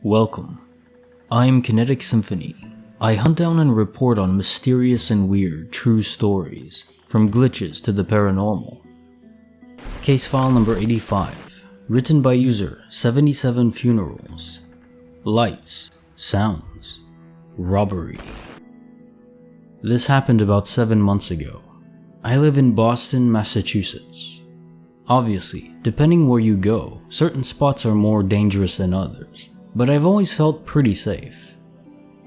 Welcome. I'm Kinetic Symphony. I hunt down and report on mysterious and weird true stories, from glitches to the paranormal. Case file number 85, written by user 77 Funerals. Lights, sounds, robbery. This happened about 7 months ago. I live in Boston, Massachusetts. Obviously, depending where you go, certain spots are more dangerous than others, but I've always felt pretty safe.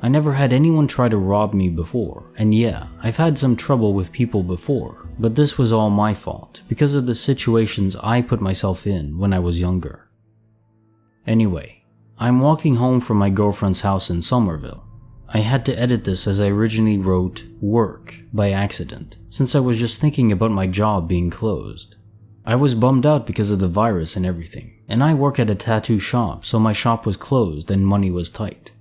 I never had anyone try to rob me before, and yeah, I've had some trouble with people before, but this was all my fault because of the situations I put myself in when I was younger. Anyway, I'm walking home from my girlfriend's house in Somerville. I had to edit this as I originally wrote work by accident, since I was just thinking about my job being closed. I was bummed out because of the virus and everything, and I work at a tattoo shop, so my shop was closed and money was tight.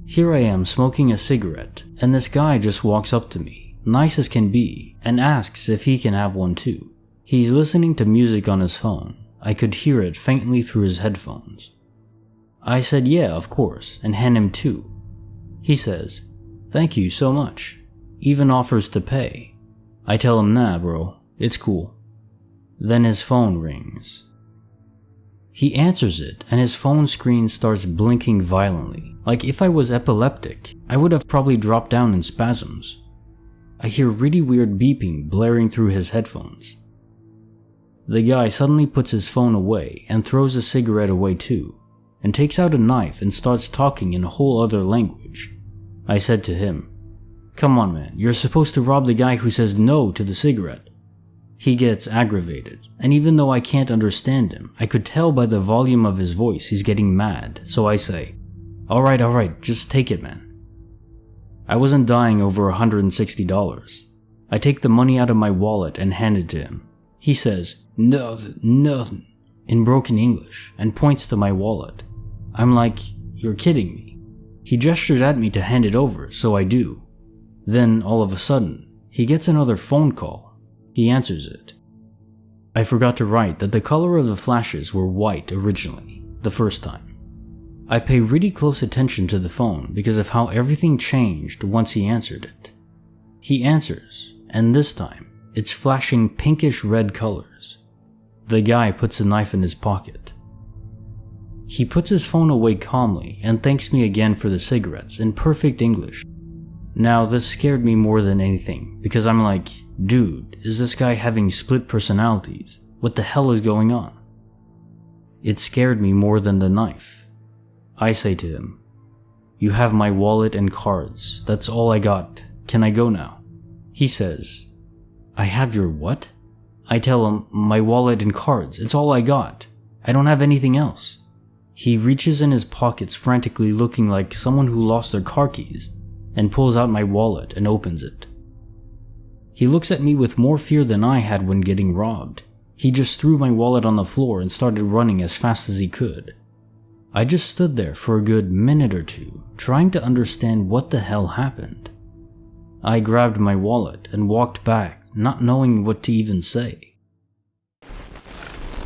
Here I am smoking a cigarette, and this guy just walks up to me, nice as can be, and asks if he can have one too. He's listening to music on his phone. I could hear it faintly through his headphones. I said yeah, of course, and hand him two. He says, "Thank you so much," even offers to pay. I tell him, "Nah bro, it's cool." Then his phone rings. He answers it and his phone screen starts blinking violently. Like if I was epileptic, I would have probably dropped down in spasms. I hear really weird beeping blaring through his headphones. The guy suddenly puts his phone away and throws a cigarette away too, and takes out a knife and starts talking in a whole other language. I said to him, "Come on man, you're supposed to rob the guy who says no to the cigarette." He gets aggravated, and even though I can't understand him, I could tell by the volume of his voice he's getting mad, so I say, Alright, just take it man." I wasn't dying over $160. I take the money out of my wallet and hand it to him. He says, "Nothing," in broken English, and points to my wallet. I'm like, "You're kidding me." He gestures at me to hand it over, so I do. Then, all of a sudden, he gets another phone call. He answers it. I forgot to write that the color of the flashes were white originally, the first time. I pay really close attention to the phone because of how everything changed once he answered it. He answers, and this time, it's flashing pinkish red colors. The guy puts a knife in his pocket. He puts his phone away calmly and thanks me again for the cigarettes in perfect English. Now this scared me more than anything because I'm like, dude, is this guy having split personalities? What the hell is going on? It scared me more than the knife. I say to him, "You have my wallet and cards, that's all I got. Can I go now?" He says, "I have your what?" I tell him, "My wallet and cards, it's all I got. I don't have anything else." He reaches in his pockets frantically looking like someone who lost their car keys and pulls out my wallet and opens it. He looks at me with more fear than I had when getting robbed. He just threw my wallet on the floor and started running as fast as he could. I just stood there for a good minute or two, trying to understand what the hell happened. I grabbed my wallet and walked back, not knowing what to even say.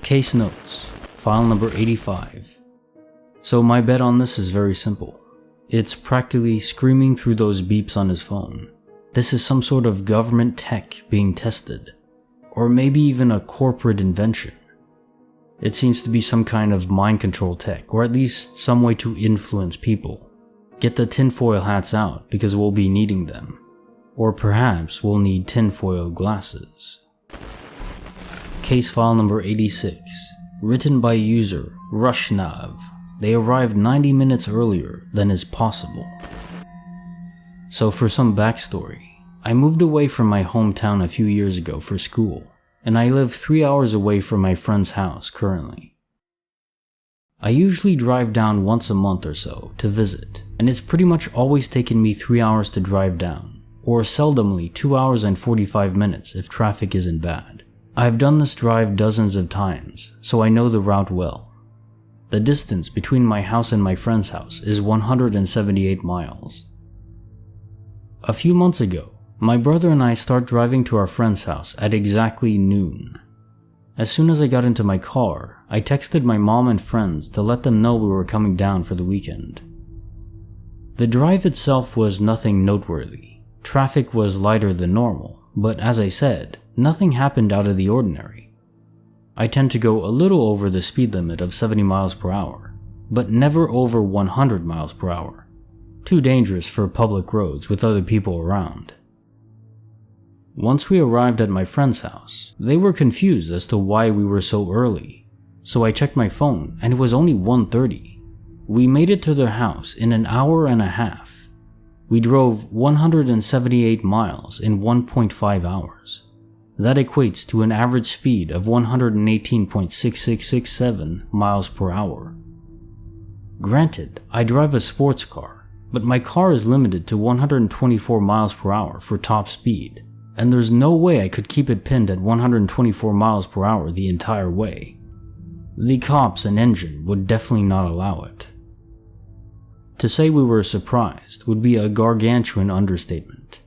Case notes, file number 85. So my bet on this is very simple. It's practically screaming through those beeps on his phone. This is some sort of government tech being tested, or maybe even a corporate invention. It seems to be some kind of mind control tech, or at least some way to influence people. Get the tinfoil hats out because we'll be needing them. Or perhaps we'll need tinfoil glasses. Case file number 86, written by user Ruschnav. They arrived 90 minutes earlier than is possible. So for some backstory, I moved away from my hometown a few years ago for school, and I live 3 hours away from my friend's house currently. I usually drive down once a month or so to visit, and it's pretty much always taken me 3 hours to drive down, or seldomly 2 hours and 45 minutes if traffic isn't bad. I've done this drive dozens of times, so I know the route well. The distance between my house and my friend's house is 178 miles. A few months ago, my brother and I start driving to our friend's house at exactly noon. As soon as I got into my car, I texted my mom and friends to let them know we were coming down for the weekend. The drive itself was nothing noteworthy. Traffic was lighter than normal, but as I said, nothing happened out of the ordinary. I tend to go a little over the speed limit of 70 miles per hour, but never over 100 miles per hour. Too dangerous for public roads with other people around. Once we arrived at my friend's house, they were confused as to why we were so early, so I checked my phone and it was only 1:30. We made it to their house in an hour and a half. We drove 178 miles in 1.5 hours. That equates to an average speed of 118.6667 miles per hour. Granted, I drive a sports car, but my car is limited to 124 miles per hour for top speed, and there's no way I could keep it pinned at 124 miles per hour the entire way. The cops and engine would definitely not allow it. To say we were surprised would be a gargantuan understatement.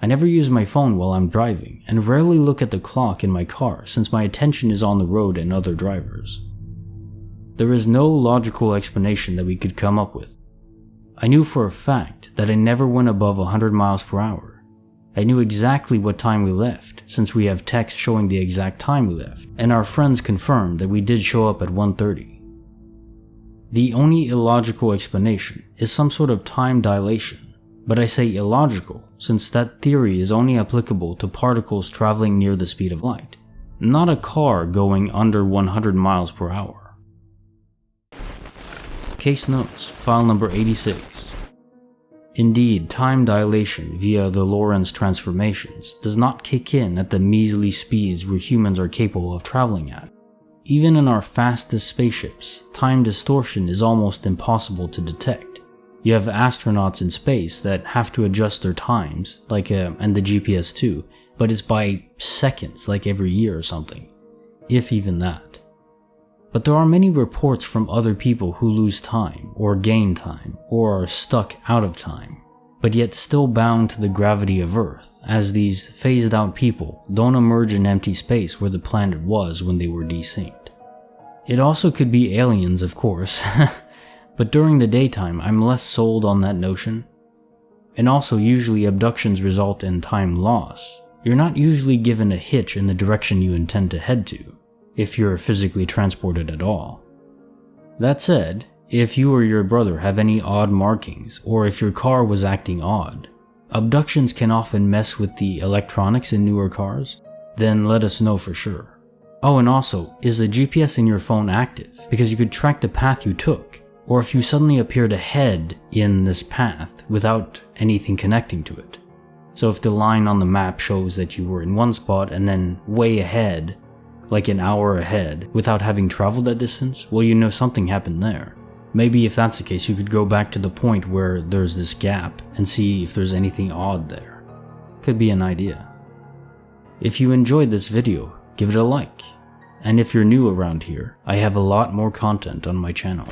I never use my phone while I'm driving and rarely look at the clock in my car since my attention is on the road and other drivers. There is no logical explanation that we could come up with. I knew for a fact that I never went above 100 miles per hour. I knew exactly what time we left since we have text showing the exact time we left, and our friends confirmed that we did show up at 1:30. The only illogical explanation is some sort of time dilation, but I say illogical since that theory is only applicable to particles traveling near the speed of light, not a car going under 100 miles per hour. Case notes, file number 86. Indeed, time dilation via the Lorentz transformations does not kick in at the measly speeds where humans are capable of traveling at. Even in our fastest spaceships, time distortion is almost impossible to detect. You have astronauts in space that have to adjust their times, and the GPS too, but it's by seconds, like every year or something, if even that. But there are many reports from other people who lose time, or gain time, or are stuck out of time, but yet still bound to the gravity of Earth, as these phased out people don't emerge in empty space where the planet was when they were desynced. It also could be aliens, of course, but during the daytime I'm less sold on that notion. And also usually abductions result in time loss. You're not usually given a hitch in the direction you intend to head to, if you're physically transported at all. That said, if you or your brother have any odd markings, or if your car was acting odd, abductions can often mess with the electronics in newer cars, then let us know for sure. Oh, and also, is the GPS in your phone active? Because you could track the path you took, or if you suddenly appeared ahead in this path without anything connecting to it. So if the line on the map shows that you were in one spot and then way ahead, like an hour ahead, without having traveled that distance, well, you know something happened there. Maybe if that's the case, you could go back to the point where there's this gap and see if there's anything odd there. Could be an idea. If you enjoyed this video, give it a like. And if you're new around here, I have a lot more content on my channel.